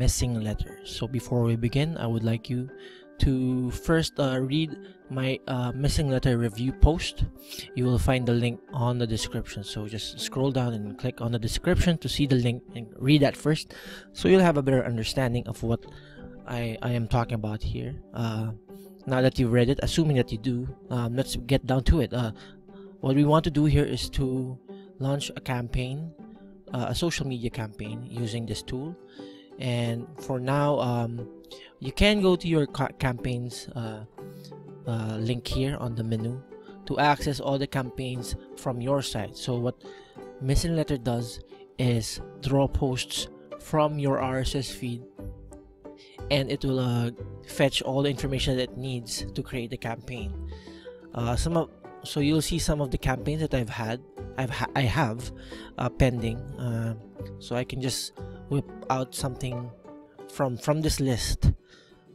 missing letter. So before we begin, I would like you to first read my missing letter review post. You will find the link on the description, so just scroll down and click on the description to see the link and read that first, so you'll have a better understanding of what I am talking about here. Now that you've read it, assuming that you do, let's get down to it. What we want to do here is to launch a campaign, a social media campaign using this tool. And for now, you can go to your campaigns link here on the menu to access all the campaigns from your site. So what MissingLettr does is draw posts from your RSS feed, and it will fetch all the information that it needs to create the campaign. So you'll see some of the campaigns that I have pending. So I can just whip out something from this list.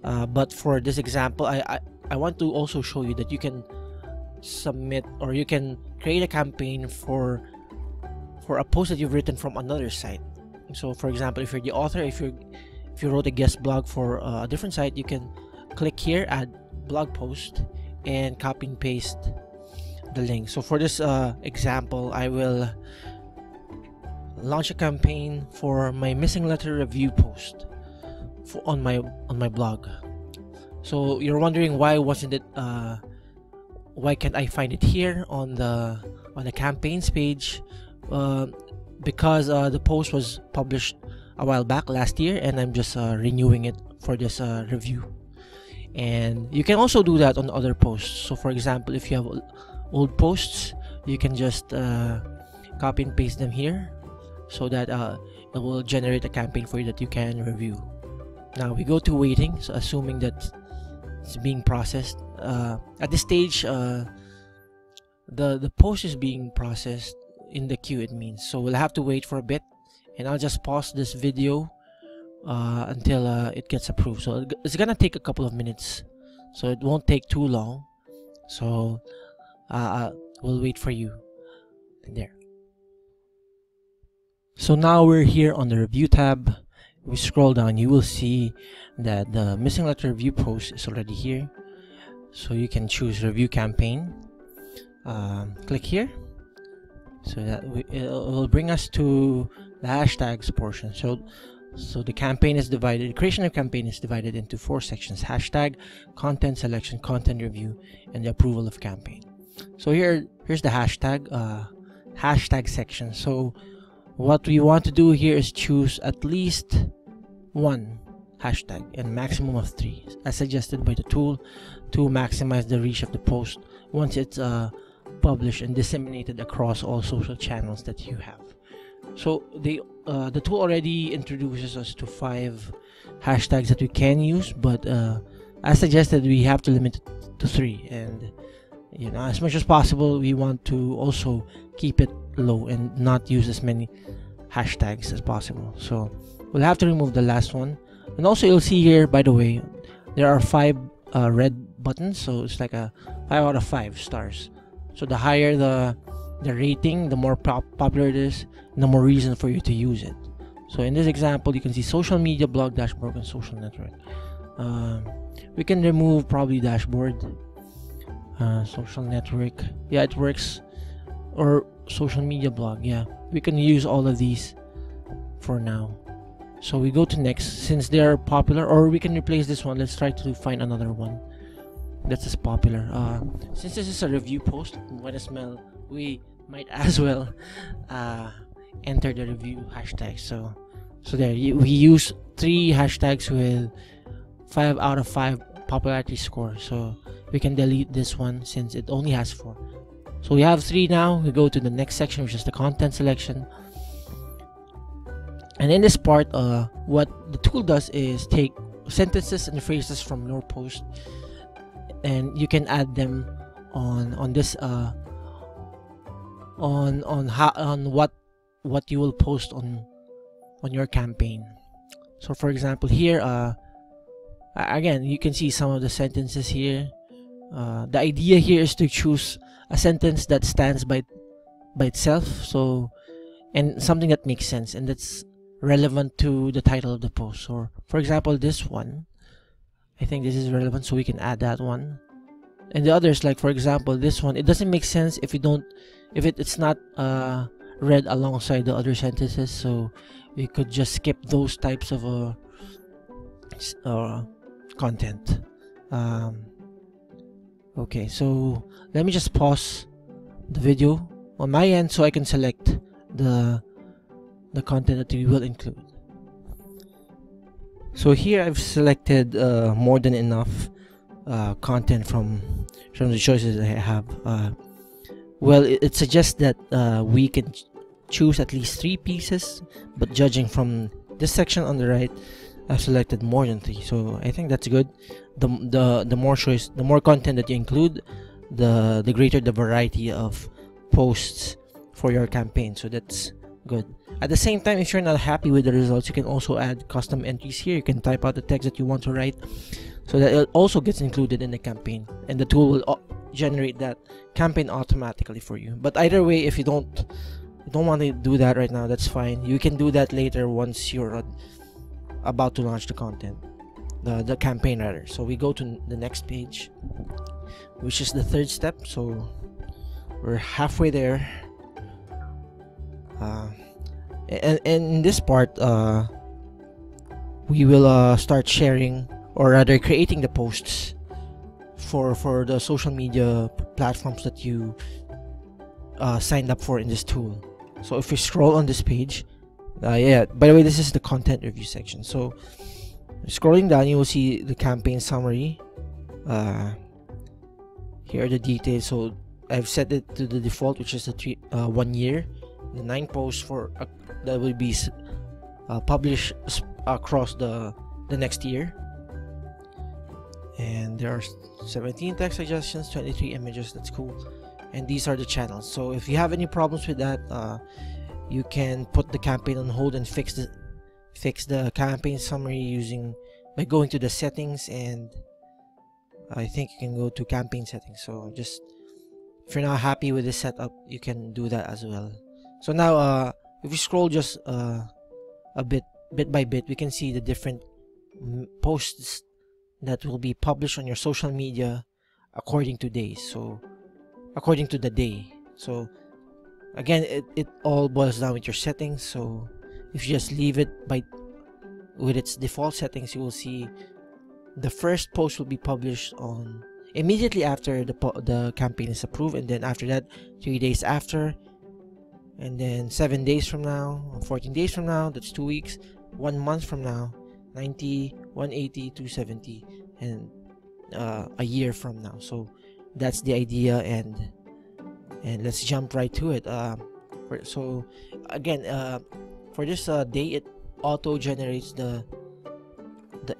But for this example, I want to also show you that you can submit, or you can create a campaign for a post that you've written from another site. So for example, if you're the author, if you wrote a guest blog for a different site, you can click here, add blog post, and copy and paste the link. So for this example, I will launch a campaign for my MissingLettr review post on my blog. So you're wondering, why wasn't it why can't I find it here on the campaigns page? Because the post was published a while back last year, and I'm just renewing it for this review. And you can also do that on other posts. So for example, if you have old posts, you can just copy and paste them here, so that it will generate a campaign for you that you can review. Now we go to waiting, so assuming that it's being processed. At this stage, the post is being processed in the queue, it means. So we'll have to wait for a bit, and I'll just pause this video until it gets approved. So it's gonna take a couple of minutes, so it won't take too long. So we'll wait for you there. So now we're here on the review tab. We scroll down, you will see that the MissingLettr review post is already here. So you can choose review campaign. Click here, so that it will bring us to the hashtags portion. So the campaign is divided, the creation of campaign is divided into 4 sections: hashtag, content selection, content review, and the approval of campaign. So here's the hashtag section. So what we want to do here is choose at least 1 hashtag and maximum of 3, as suggested by the tool, to maximize the reach of the post once it's published and disseminated across all social channels that you have. So the tool already introduces us to 5 hashtags that we can use, but as suggested, we have to limit it to 3. And as much as possible, we want to also keep it low and not use as many hashtags as possible. So we'll have to remove the last one. And also, you'll see here, by the way, there are 5 red buttons, so it's like a 5 out of 5 stars. So the higher the rating, the more popular it is, and the more reason for you to use it. So in this example, you can see social media, blog, dashboard, and social network. We can remove probably dashboard, social network, yeah, it works, or social media, blog, yeah, we can use all of these for now. So we go to next, since they are popular, or we can replace this one. Let's try to find another one that's as popular. Since this is a review post, we might as well enter the review hashtag. So there, we use 3 hashtags with 5 out of 5 popularity score. So we can delete this one since it only has 4. So we have 3 now. We go to the next section, which is the content selection. And in this part, what the tool does is take sentences and phrases from your post, and you can add them on this on what you will post on your campaign. So for example, here again, you can see some of the sentences here. The idea here is to choose a sentence that stands by itself, so, and something that makes sense and that's relevant to the title of the post. Or for example, this one, I think this is relevant, so we can add that one. And the others, like for example this one, it doesn't make sense if it's not read alongside the other sentences, so we could just skip those types of content. Okay, so let me just pause the video on my end so I can select the content that we will include. So here I've selected more than enough content from the choices that I have. Well, it suggests that we can choose at least 3 pieces, but judging from this section on the right, I've selected more than 3, so I think that's good. The more choice, the more content that you include, the greater the variety of posts for your campaign, so that's good. At the same time, if you're not happy with the results, you can also add custom entries here. You can type out the text that you want to write, so that it also gets included in the campaign, and the tool will generate that campaign automatically for you. But either way, if you don't want to do that right now, that's fine. You can do that later once you're about to launch the content, the campaign rather. So we go to the next page, which is the 3rd step. So we're halfway there. And in this part, we will start sharing, or rather creating the posts for the social media platforms that you signed up for in this tool. So if you scroll on this page, yeah, by the way, this is the content review section. So scrolling down, you will see the campaign summary. Here are the details. So I've set it to the default, which is the 1 year. The 9 posts for that will be published across the next year, and there are 17 text suggestions, 23 images. That's cool. And these are the channels. So if you have any problems with that, you can put the campaign on hold and fix the campaign summary by going to the settings, and I think you can go to campaign settings. So just if you're not happy with this setup, you can do that as well. So now if we scroll just a bit by bit, we can see the different posts that will be published on your social media according to days. So according to the day. So again, it all boils down with your settings. So if you just leave it with its default settings, you will see the first post will be published on immediately after the campaign is approved, and then after that 3 days after, and then 7 days from now, 14 days from now, that's 2 weeks, 1 month from now, 90, 180, 270, and a year from now. So that's the idea, and let's jump right to it. So again, for this day, it auto generates the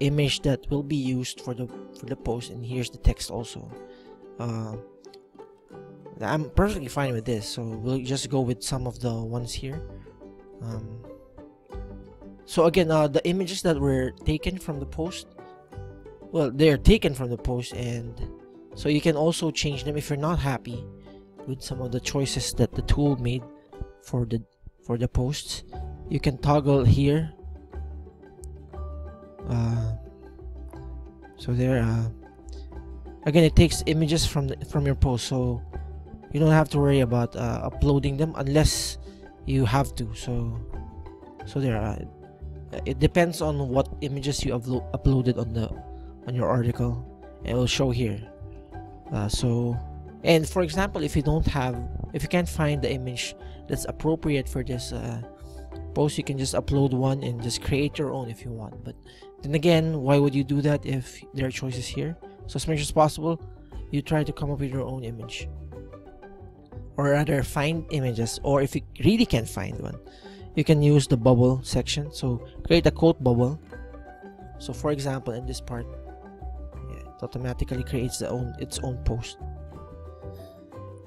image that will be used for the post, and here's the text also. I'm perfectly fine with this, so we'll just go with some of the ones here. So again, the images that were taken from the post, well, they're taken from the post, and so you can also change them if you're not happy with some of the choices that the tool made for the posts. You can toggle here. So there, again, it takes images from your post, so you don't have to worry about uploading them unless you have to. So there, it depends on what images you uploaded on your article, and it will show here. And for example, if you can't find the image that's appropriate for this post, you can just upload one and just create your own if you want. But then again, why would you do that if there are choices here? So as much as possible, you try to come up with your own image, or rather find images, or if you really can't find one, you can use the bubble section. So create a quote bubble. So for example, in this part, yeah, it automatically creates its own post.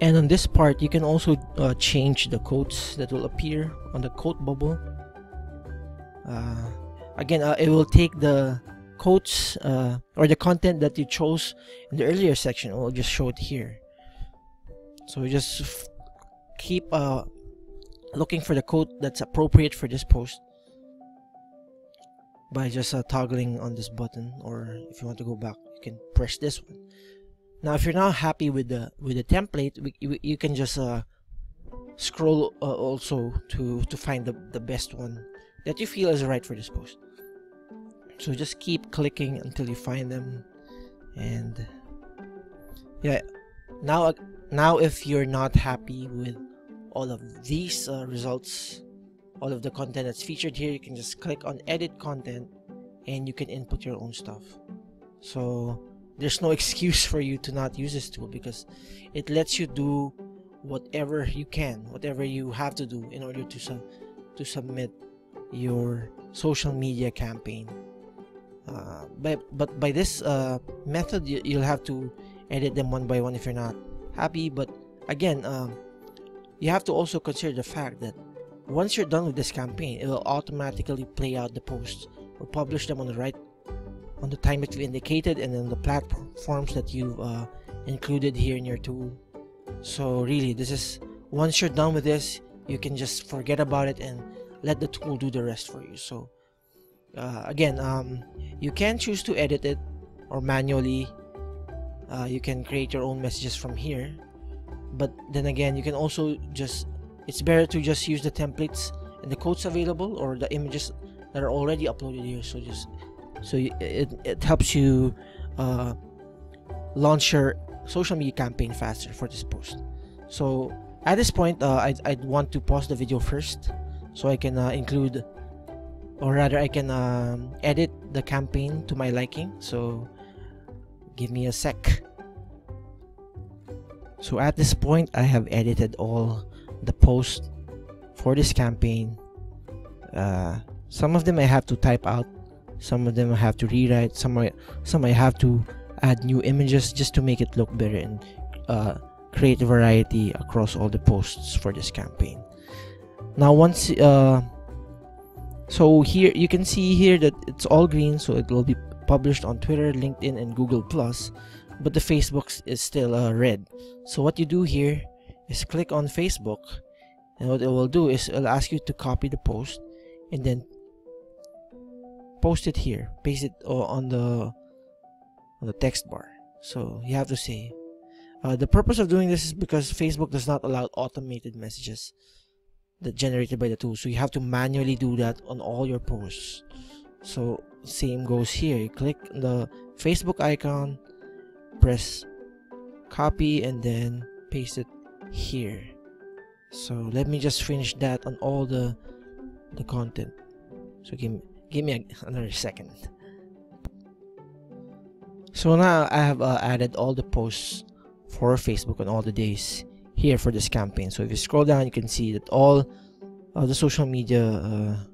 And on this part, you can also change the quotes that will appear on the quote bubble. Again, it will take the quotes or the content that you chose in the earlier section. It will just show it here. So we just keep looking for the quote that's appropriate for this post, by just toggling on this button, or if you want to go back, you can press this one. Now if you're not happy with the template, you can just scroll also to find the best one that you feel is right for this post. So just keep clicking until you find them. And yeah, now if you're not happy with all of these results, all of the content that's featured here, you can just click on edit content and you can input your own stuff. So there's no excuse for you to not use this tool, because it lets you do whatever you can, whatever you have to do in order to submit your social media campaign. But by this method, you'll have to edit them one by one if you're not happy. But again, you have to also consider the fact that once you're done with this campaign, it will automatically play out the posts or publish them on the time that you indicated, and on the platforms that you've included here in your tool. So really, this is, once you're done with this, you can just forget about it and let the tool do the rest for you. So again, you can choose to edit it or manually. You can create your own messages from here, but then again, you can also just, it's better to just use the templates and the quotes available, or the images that are already uploaded here. So it helps you launch your social media campaign faster for this post. So at this point, I'd want to pause the video first so I can include, or rather I can edit the campaign to my liking. So give me a sec. So at this point, I have edited all the posts for this campaign. Some of them I have to type out, some of them I have to rewrite, some I have to add new images just to make it look better and create variety across all the posts for this campaign. Now once so here you can see here that it's all green, so it will be published on Twitter, LinkedIn, and Google+, but the Facebook is still red. So what you do here is click on Facebook, and what it will do is it'll ask you to copy the post and then post it here, paste it on the text bar. So you have to say the purpose of doing this is because Facebook does not allow automated messages that generated by the tool, so you have to manually do that on all your posts. So same goes here. You click the Facebook icon, press copy, and then paste it here. So let me just finish that on all the content. So give me another second. So now I have added all the posts for Facebook on all the days here for this campaign. So if you scroll down, you can see that all the social media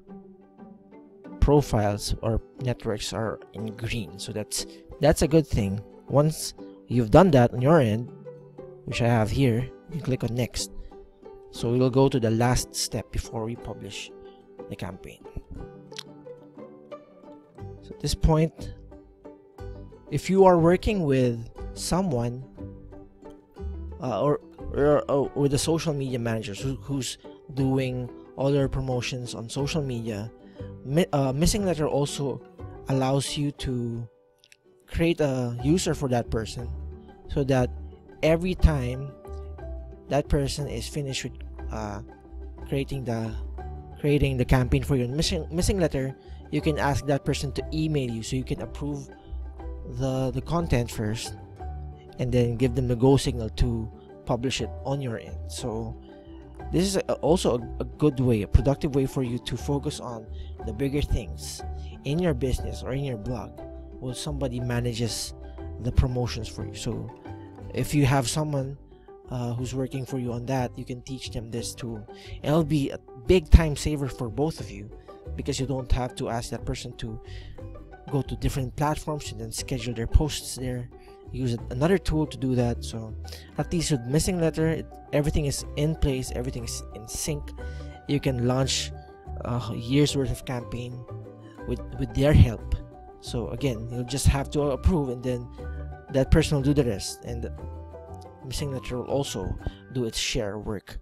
profiles or networks are in green. So that's a good thing. Once you've done that on your end, which I have here, you click on next. So we will go to the last step before we publish the campaign. So at this point, if you are working with someone or with a social media manager who's doing all their promotions on social media, MissingLettr also allows you to create a user for that person, so that every time that person is finished with creating the campaign for you in MissingLettr, you can ask that person to email you, so you can approve the content first and then give them the go signal to publish it on your end. So this is also a good way, a productive way for you to focus on the bigger things in your business or in your blog while somebody manages the promotions for you. So if you have someone who's working for you on that, you can teach them this tool. It'll be a big time saver for both of you, because you don't have to ask that person to go to different platforms and then schedule their posts there. Use another tool to do that. So at least with MissingLettr, everything is in place, everything is in sync. You can launch a year's worth of campaign with their help. So again, you'll just have to approve, and then that person will do the rest, and MissingLettr will also do its share work.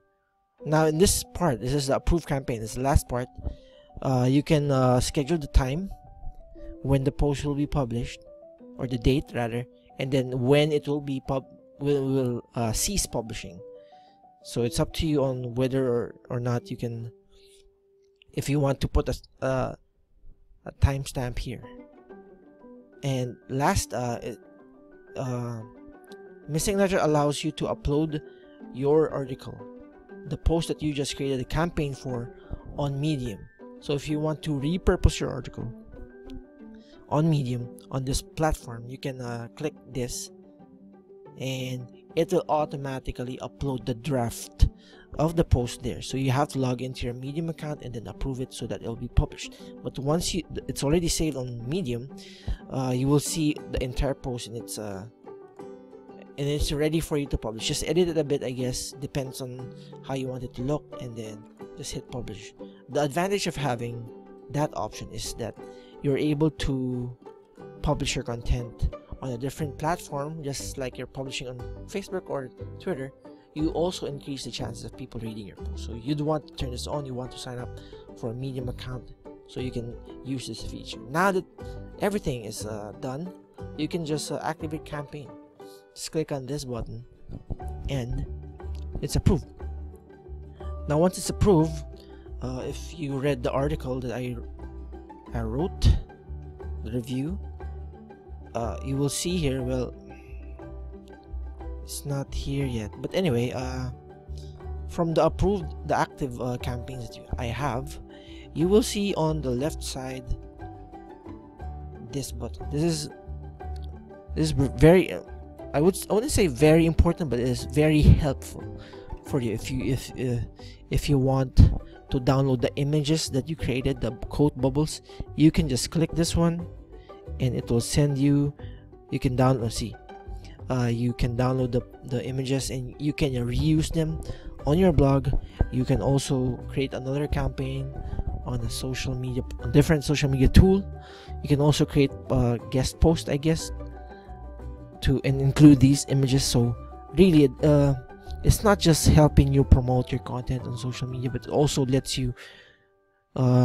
Now in this part, this is the approved campaign, this is the last part. You can schedule the time when the post will be published, or the date rather, and then when it will be will cease publishing. So it's up to you on whether or not you can, if you want to put a timestamp here. And last, MissingLettr allows you to upload your article, the post that you just created a campaign for, on Medium. So if you want to repurpose your article on Medium, on this platform, you can click this, and it will automatically upload the draft of the post there. So you have to log into your Medium account and then approve it so that it will be published. But once it's already saved on Medium, you will see the entire post, and it's ready for you to publish. Just edit it a bit, I guess, depends on how you want it to look, and then just hit publish. The advantage of having that option is that you're able to publish your content on a different platform, just like you're publishing on Facebook or Twitter. You also increase the chances of people reading your post. So you'd want to turn this on. You want to sign up for a Medium account so you can use this feature. Now that everything is done, you can just activate campaign. Just click on this button and it's approved. Now once it's approved, if you read the article that I wrote, the review, you will see here, well, it's not here yet, but anyway, from the active campaigns that I have, you will see on the left side this button. This is very I wouldn't say very important, but it is very helpful for you if you want to download the images that you created, the quote bubbles. You can just click this one and it will send you. You can download you can download the images and you can reuse them on your blog. You can also create another campaign on a social media, a different social media tool. You can also create a guest post, I guess, and include these images. So really, it's not just helping you promote your content on social media, but it also lets you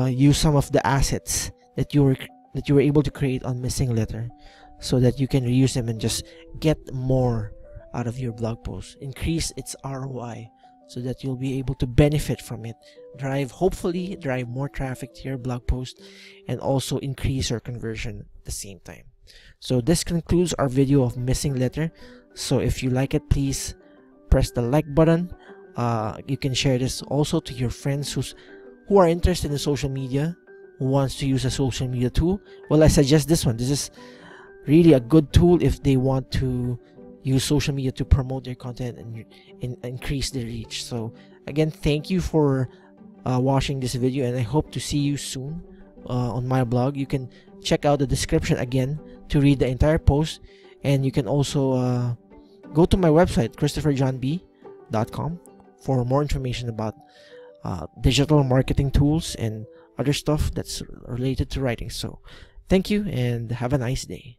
use some of the assets that you were able to create on MissingLettr, so that you can reuse them and just get more out of your blog post, increase its ROI, so that you'll be able to benefit from it, hopefully drive more traffic to your blog post, and also increase your conversion at the same time. So this concludes our video of MissingLettr. So if you like it, please press the like button. You can share this also to your friends who are interested in social media, who wants to use a social media tool. Well, I suggest this one. This is really a good tool if they want to use social media to promote their content and increase their reach. So again, thank you for watching this video, and I hope to see you soon on my blog. You can check out the description again to read the entire post, and you can also go to my website, christopherjohnb.com, for more information about digital marketing tools and other stuff that's related to writing. So thank you and have a nice day.